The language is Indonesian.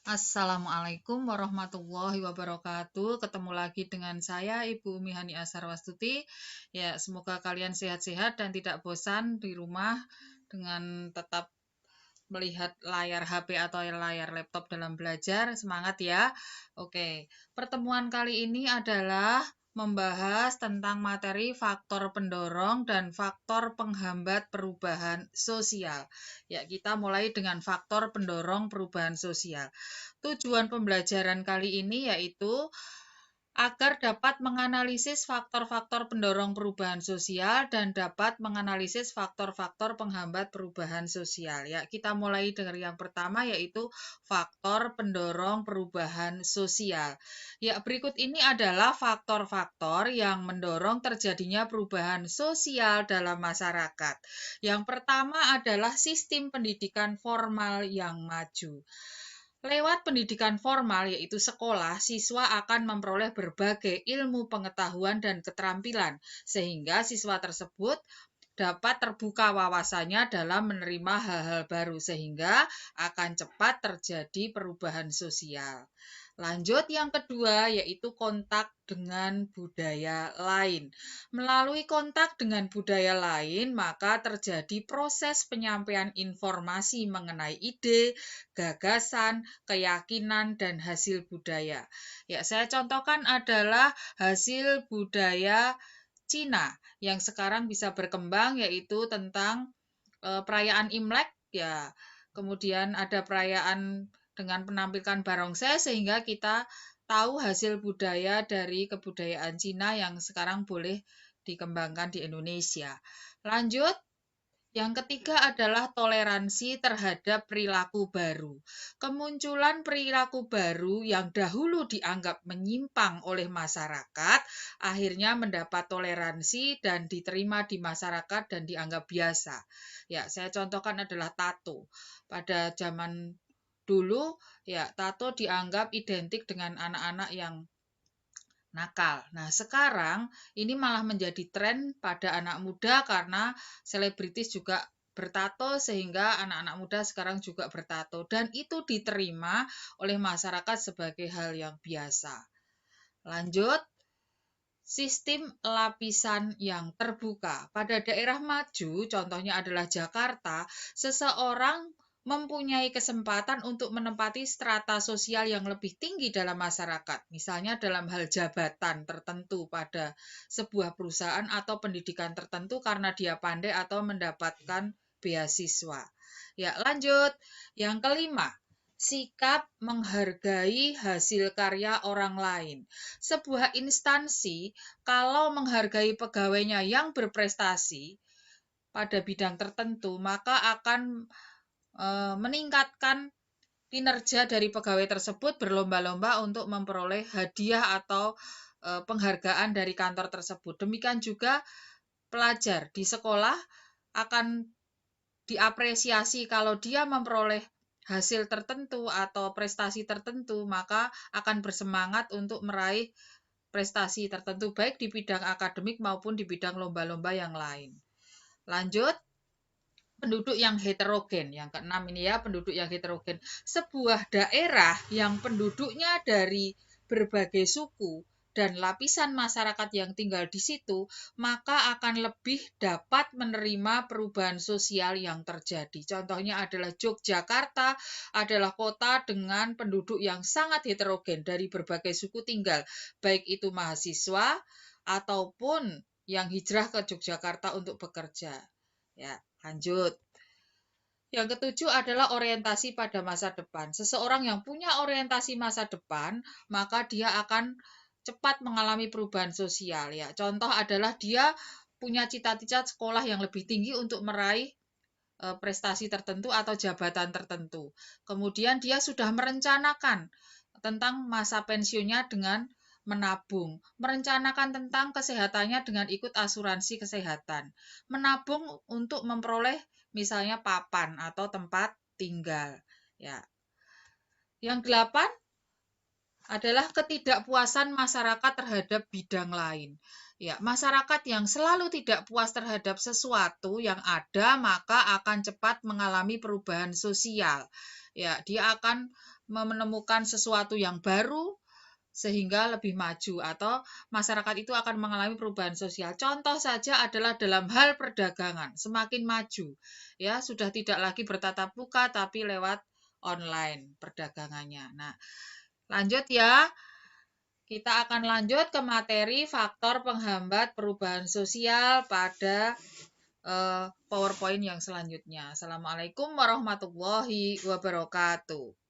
Assalamualaikum warahmatullahi wabarakatuh. Ketemu lagi dengan saya, Ibu Mihani Asarwastuti. Ya, semoga kalian sehat-sehat dan tidak bosan di rumah dengan tetap melihat layar HP atau layar laptop dalam belajar. Semangat ya. Oke, pertemuan kali ini adalah membahas tentang materi faktor pendorong dan faktor penghambat perubahan sosial. Ya, kita mulai dengan faktor pendorong perubahan sosial. Tujuan pembelajaran kali ini yaitu agar dapat menganalisis faktor-faktor pendorong perubahan sosial dan dapat menganalisis faktor-faktor penghambat perubahan sosial. Ya, kita mulai dari yang pertama yaitu faktor pendorong perubahan sosial. Ya, berikut ini adalah faktor-faktor yang mendorong terjadinya perubahan sosial dalam masyarakat. Yang pertama adalah sistem pendidikan formal yang maju. Lewat pendidikan formal, yaitu sekolah, siswa akan memperoleh berbagai ilmu pengetahuan dan keterampilan, sehingga siswa tersebut dapat terbuka wawasannya dalam menerima hal-hal baru, sehingga akan cepat terjadi perubahan sosial. Lanjut yang kedua, yaitu kontak dengan budaya lain. Melalui kontak dengan budaya lain, maka terjadi proses penyampaian informasi mengenai ide, gagasan, keyakinan, dan hasil budaya. Ya, saya contohkan adalah hasil budaya Cina yang sekarang bisa berkembang, yaitu tentang perayaan Imlek, ya. Kemudian ada perayaan dengan penampilkan barongsai sehingga kita tahu hasil budaya dari kebudayaan Cina yang sekarang boleh dikembangkan di Indonesia. Lanjut, yang ketiga adalah toleransi terhadap perilaku baru. Kemunculan perilaku baru yang dahulu dianggap menyimpang oleh masyarakat, akhirnya mendapat toleransi dan diterima di masyarakat dan dianggap biasa. Ya, saya contohkan adalah tato. Pada zaman dulu, ya, tato dianggap identik dengan anak-anak yang nakal. Nah, sekarang ini malah menjadi tren pada anak muda karena selebritis juga bertato sehingga anak-anak muda sekarang juga bertato dan itu diterima oleh masyarakat sebagai hal yang biasa. Lanjut, sistem lapisan yang terbuka. Pada daerah maju, contohnya adalah Jakarta, seseorang mempunyai kesempatan untuk menempati strata sosial yang lebih tinggi dalam masyarakat, misalnya dalam hal jabatan tertentu pada sebuah perusahaan atau pendidikan tertentu karena dia pandai atau mendapatkan beasiswa. Ya, lanjut. Yang kelima, sikap menghargai hasil karya orang lain. Sebuah instansi kalau menghargai pegawainya yang berprestasi pada bidang tertentu, maka akan meningkatkan kinerja dari pegawai tersebut berlomba-lomba untuk memperoleh hadiah atau penghargaan dari kantor tersebut. Demikian juga pelajar di sekolah akan diapresiasi kalau dia memperoleh hasil tertentu atau prestasi tertentu, maka akan bersemangat untuk meraih prestasi tertentu baik di bidang akademik maupun di bidang lomba-lomba yang lain. Lanjut, penduduk yang heterogen. Yang keenam ini ya, penduduk yang heterogen. Sebuah daerah yang penduduknya dari berbagai suku dan lapisan masyarakat yang tinggal di situ, maka akan lebih dapat menerima perubahan sosial yang terjadi. Contohnya adalah Yogyakarta adalah kota dengan penduduk yang sangat heterogen dari berbagai suku tinggal, baik itu mahasiswa ataupun yang hijrah ke Yogyakarta untuk bekerja. Ya, lanjut. Yang ketujuh adalah orientasi pada masa depan. Seseorang yang punya orientasi masa depan, maka dia akan cepat mengalami perubahan sosial. Ya, contoh adalah dia punya cita-cita sekolah yang lebih tinggi untuk meraih prestasi tertentu atau jabatan tertentu. Kemudian dia sudah merencanakan tentang masa pensiunnya dengan menabung, merencanakan tentang kesehatannya dengan ikut asuransi kesehatan, menabung untuk memperoleh misalnya papan atau tempat tinggal. Ya. Yang delapan adalah ketidakpuasan masyarakat terhadap bidang lain. Ya, masyarakat yang selalu tidak puas terhadap sesuatu yang ada, maka akan cepat mengalami perubahan sosial. Ya, dia akan menemukan sesuatu yang baru sehingga lebih maju atau masyarakat itu akan mengalami perubahan sosial. Contoh saja adalah dalam hal perdagangan, semakin maju ya sudah tidak lagi bertatap muka tapi lewat online perdagangannya. Nah, lanjut ya. Kita akan lanjut ke materi faktor penghambat perubahan sosial pada PowerPoint yang selanjutnya. Assalamualaikum warahmatullahi wabarakatuh.